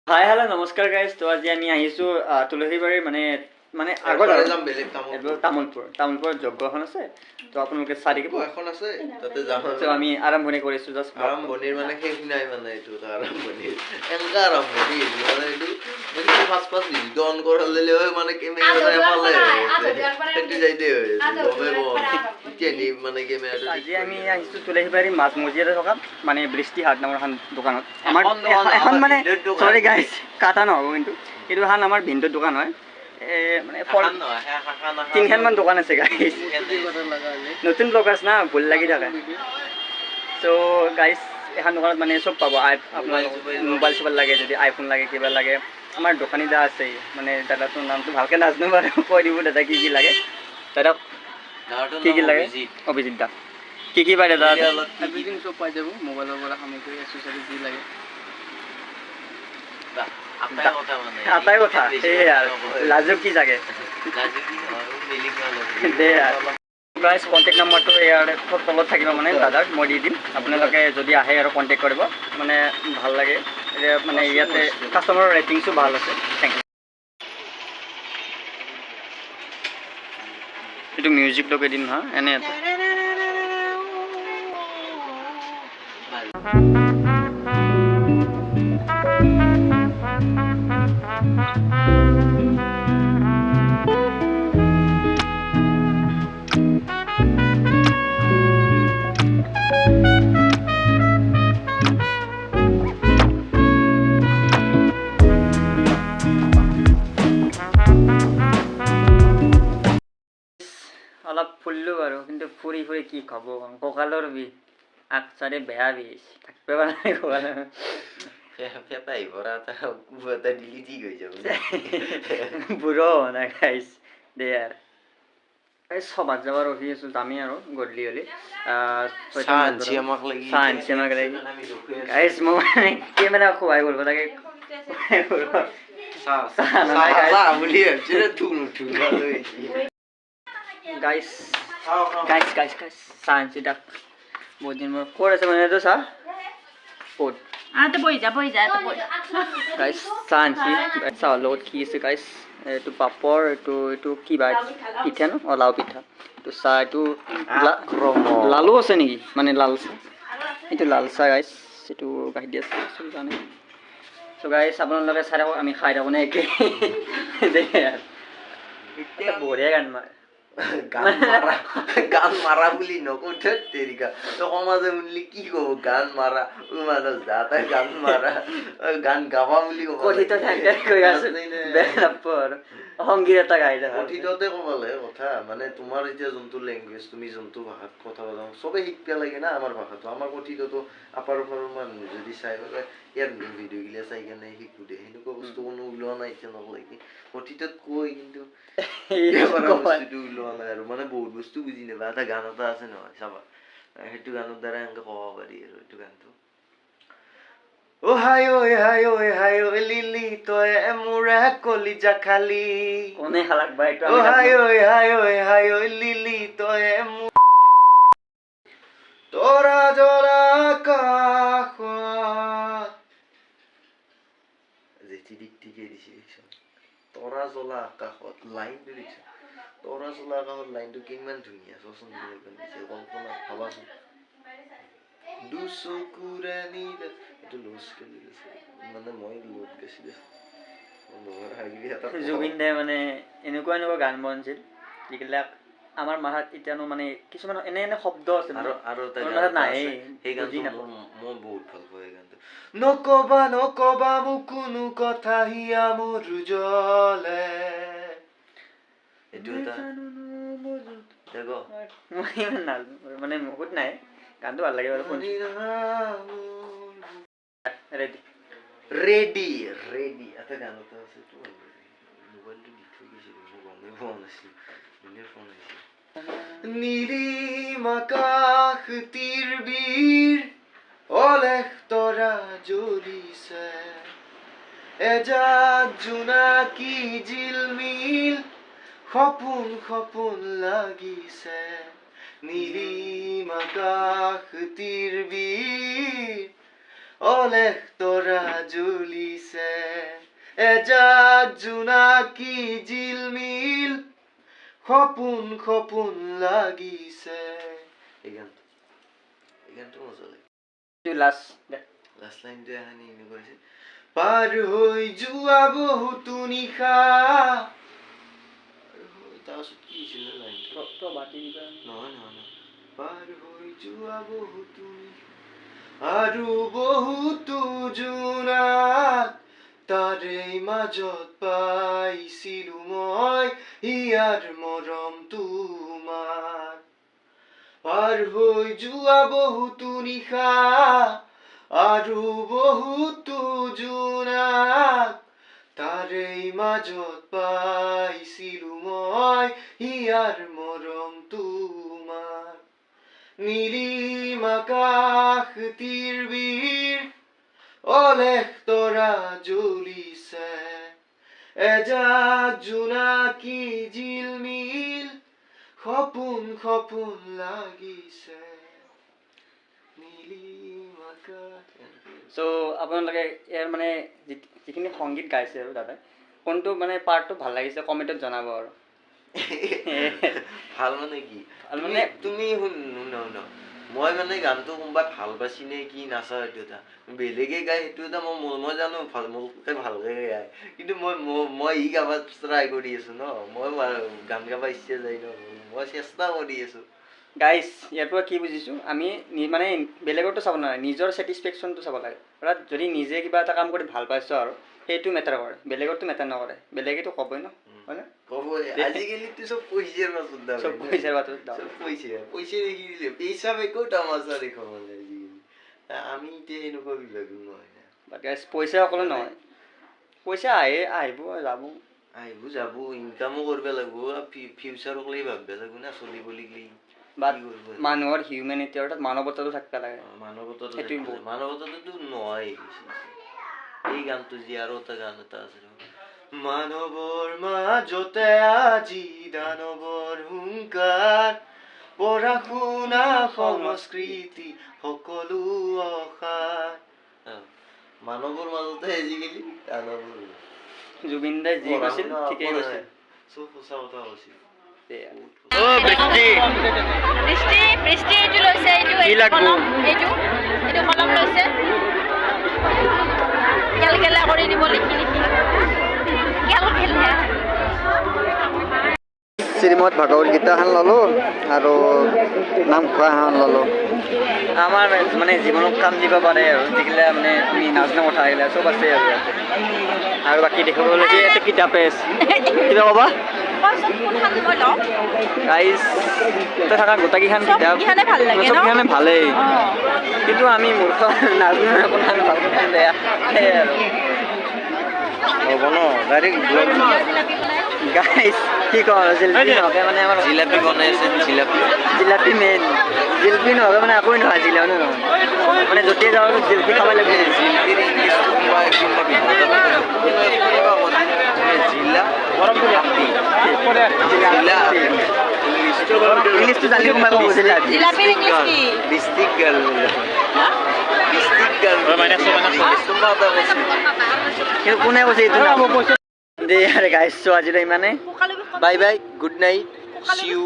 Hi hello' নমস্কাৰ guys. তো আজি আমি আহিছোঁ তুলসীবাৰীৰ মানে আগত তামোলপুৰত যজ্ঞ এখন আছে, তো আপোনালোকে চাই থাকিব। তো আমি আৰম্ভণি কৰিছোঁ। জাষ্ট আৰম্ভণিৰ মানে শেষ নাই, মানে এইটো আৰম্ভণিৰ এনেকা আৰম্ভণি মানে এইটো ফাৰ্ষ্ট ভিডিঅ' অন কৰালে মানে কেমেৰাটো এফালে সেইটো যাইতে হৈ আছে গমে মানে কেমেৰাটো। আজি আমি আহিছোঁ তুলসীবাৰী মাজমজিয়াতে থকা মানে বৃষ্টিহাট নামৰ এখন দোকানত। আমাৰ এখন মানে চৰি গাইজ কাটা নহ'ব, কিন্তু এইটো এখন আমাৰ ভিনটোৰ দোকান হয়। মানে তিনিখনমান দোকান আছে গাইজ, নতুন ব্লগাৰ্ছ না, ভুল লাগি থাকে। ত' গাইজ এখন দোকানত মানে চব পাব। আপোনাৰ মোবাইল চোবাইল লাগে, যদি আইফোন লাগে, কিবা লাগে, আমাৰ দোকানী দা আছে। মানে দাদাটোৰ নামটো ভালকৈ নাজানো বাৰু, কৈ দিব দাদা কি কি লাগে। দাদা কি কি লাগে? অভিজিত দা কি কি পাই দাদা? এভৰিথিং চব পাই যাব, মোবাইলৰ পৰা সামগ্ৰী এক্সেছাৰিজ যি লাগে। আটাই কথা সেয়ে আৰু লাজু কি জাগে দে আৰু গাইজ। কণ্টেক্ট নম্বৰটো ইয়াৰ তলত থাকিব, মানে দাদাক মই দি দিম। আপোনালোকে যদি আহে আৰু কণ্টেক্ট কৰিব, মানে ভাল লাগে। মানে ইয়াতে কাষ্টমাৰৰ ৰেটিংছো ভাল আছে। Thank U. এইটো মিউজিক লগাই দিম হা, এনে এটা অলপ ফুৰিলোঁ বাৰু, কিন্তু ফুৰি ফুৰি কি খাব, কঁকালৰ বিষ, আগচাৰে বেয়া বিষ, থাকিব পৰা নাই কঁকালৰ। বুঢ়ো নাই গাইজ দে আৰু এই সভাত যাব ৰখি আছোঁ, যামেই আৰু গধূলি হ'লে। চাহ আনছি আমাক লাগি গাইজ। মই মানে কেমেৰা সহায় কৰিব লাগে, গাইজ গাইজ গাইজ গাইজ চাহ আনছি তাক বহুত দিন মোৰ। ক'ত আছে মানে এইটো চাহ? ক'ত গাইজ চাহ আনছি। চাহৰ লগত কি আছে গাইজ? এইটো পাপৰ, এইটো কিবা পিঠা ন? অঁ, লাও পিঠা। এইটো চাহ, এইটো লালু আছে নেকি? মানে লাল চাহ, এইটো লাল চাহ গাইজ। এইটো গাখীৰ দিয়া চাহ চব জানে। চ' গাইজ আপোনালোকে চাই থাকক, আমি খাই থাকোঁ নে একে দে আৰু এতিয়া বঢ়িয়া গান মাৰে। গান মাৰা বুলি নকওঁ তেৰিকা, সমাজে শুনিলে কি কব? গান মাৰা মানুহ যাতে গান মাৰা, গান গাবা বুলি কব। কথিত কৈ আছে, বেয়া নাপাওঁ আৰু সংগীত এটা গাই থাকা। কথিততে ক'ব লাগে কথা, মানে তোমাৰ এতিয়া যোনটো লেংগুৱেজ, তুমি যোনটো ভাষাত কথা পাতা, চবেই শিকিব লাগে না আমাৰ ভাষাটো। আমাৰ কথিতটো আপাৰ মানুহ যদি চাই পেলাই ইয়াৰ ভিডিঅ' গিলা চাই কেনে শিকো দে, সেনেকুৱা বস্তু কোনো ওলোৱা নাই এতিয়া নকলে। কথিতত কৈ কিন্তু বস্তুটো ওলোৱা নাই আৰু, মানে বহুত বস্তু বুজি নাপা। এটা গান এটা আছে নহয় চাবা, সেইটো গানৰ দ্বাৰা এনেকে ক'ব পাৰি আৰু এইটো গানটো। অ হাই ঐ হাই ঐ হাই ঐ লিলি তই মোৰে কলিজা খালি, কোনে হালাক বাই অ হাই ঐ হাই ঐ হাই ঐ লিলি তই তৰা জলা আকাশত জেঠি দিকে দিছে। তৰা জ্বলা আকাশত লাইনটো দিছে, তৰা জ্বলা আকাশত লাইনটো কিমান ধুনীয়া চোৱাচোন। কল্পনা ভাবাচোন, দুচকুৰে নীল, এইটো লুজ খেলি গৈছে, মানে মই লোড গৈছিলো। জুবিন দাই মানে এনেকুৱা এনেকুৱা গান বনাইছিল যিবিলাক আমাৰ মাথাত এতিয়ানো মানে কিছুমান এনে এনে শব্দ আছে আৰু নাহে। সেই গানটো মই বহুত ভাল পাওঁ। এই গানটো নকবা নকবা মোক কোনো কথা হিয়া মোৰ জ্বলে, এইটো এটা মানে বহুত নাই, গানটো ভাল লাগে বাৰু। ৰেডি ৰেডি এটা গান এটা আছে, মোবাইলটো দি থৈ গৈছিলো, মই গমেই পোৱা নাছিলো, ফোন আহিছিল। নীলিম আকাশ তীৰবীৰ অলেখ তৰা জ্বলিছে, এজাক জোনাকী জিলমিল সপোন সপোন লাগিছে। নীলিম আকাশ তীৰবীৰ অলেখ তৰা জ্বলিছে এজাক জোনাকী জিলমিল সপোন সপোন লাগিছে এই গানটো মজা লাগে লাষ্ট লাষ্ট লাইনটো এখানি এনেকুৱা হৈছে পাৰ হৈ যোৱা বহুতো নিশা তাৰপিছত কি হৈছিলে লাইনটো নহয় পাৰ হৈ যোৱা বহুতো নিশা আৰু বহুতো জোনাক তাৰে মাজত পাইছিলো মই ইয়াৰ মৰম তোমাৰ পাৰ হৈ যোৱা বহুতো নিশা আৰু বহুতো জোনাক তাৰে মাজত পাইছিলো মই ইয়াৰ মৰম তোমাৰ নীলিম আকাশ তীৰবীৰ অলেখ তৰা জ্বলিছে এজাক জোনাকী জিলমিল সপোন সপোন লাগিছে নীলিম আকাশ চ' আপোনালোকে ইয়াৰ মানে যিখিনি সংগীত গাইছে আৰু দাদাই কোনটো মানে পাৰ্টটো ভাল লাগিছে কমেণ্টত জনাব আৰু ভাল মানে কি ভাল মানে তুমি শুন মই মানে গানটো কোনোবাই ভাল পাইছি নে কি নাচা সেইটো এটা বেলেগে গায় সেইটো এটা মই জানো মোতকৈ ভালকে গায় কিন্তু মই ই গাব ট্ৰাই কৰি আছো ন মই গান গাব ইচ্ছা যায় ন মই চেষ্টা কৰি আছো গাইজ ইয়াৰ পৰা কি বুজিছোঁ আমি মানে বেলেগৰটো চাব নালাগে নিজৰ ছেটিছফেকশ্যনটো চাব লাগে অৰ্থাৎ যদি নিজে কিবা এটা কাম কৰি ভাল পাইছোঁ আৰু সেইটো মেটাৰ কৰে বেলেগৰটো মেটাৰ নকৰে বেলেগেতো ক'বই ন হয়নে ক'বই আজিকালিতো চব পইচাৰ মাজত দাম চব পইচাৰ বাটত চব পইচা দেখি দিলে পইচা একো তামাচা দেখো মানে আজিকালি আমি এতিয়া এনেকুৱা বিভাগ নহয় না বাট গাইজ পইচা সকলো নহয় পইচা আহিব যাব ইনকামো কৰিব লাগিব ফিউচাৰক লৈ ভাবিব লাগিব না চলিব লাগিলে বাট মানুহৰ হিউমেনিটি অৰ্থাৎ মানৱতাটো থাকিব লাগে মানৱতাটো নহয় এই গানটো যি আৰু এটা গান এটা আছে মানৱৰ মাজতে আজি দানৱৰ হুংকাৰ পঢ়া শুনা সংস্কৃতি সকলো অসাৰ মানৱৰ মাজতে আজিকালি দানৱৰ জুবিন দাই যি কৈছিল ঠিকেই কৈছিল চব সঁচা কথা কৈছিল বৃষ্টি এইটো লৈছে এইটো কলম লৈছে গেলা কৰি দিব লিখি শ্ৰীমদ ভাগৱত গীতাখন ল'লোঁ আৰু নামঘোষাখন ল'লোঁ আমাৰ মানে জীৱনত কাম দিব পাৰে আৰু যিগিলা মানে আমি নাজনা কথা আহিলে চব আছে আৰু বাকী দেখিবলগীয়া এটা কিতাপে আছে কিবা ক'বা গাইজ তাতে থকা গোটেইকেইখন কিতাপ চবকেইখনে ভালেই কিন্তু আমি মূৰ্খ নাজনো কথা আমি ভালকৈ বেয়া সেয়াই আৰু হ'ব ন ডাইৰেক্ট গাইজ কি কওঁ আৰু জিলাপি নহকে মানে আমাৰ জিলাপি বনাই আছে জিলাপি মেইন জিলাপি নহকে মানে একোৱেই নহয় জিলা নহয় মানে য'তেই যাওঁ আৰু জিলাপি খাব লাগিব ইংলিছটো জানিব কিন্তু কোনে কৈছে এইটো দে আৰে গাইছ আজিলৈ ইমানে bye bye good night see U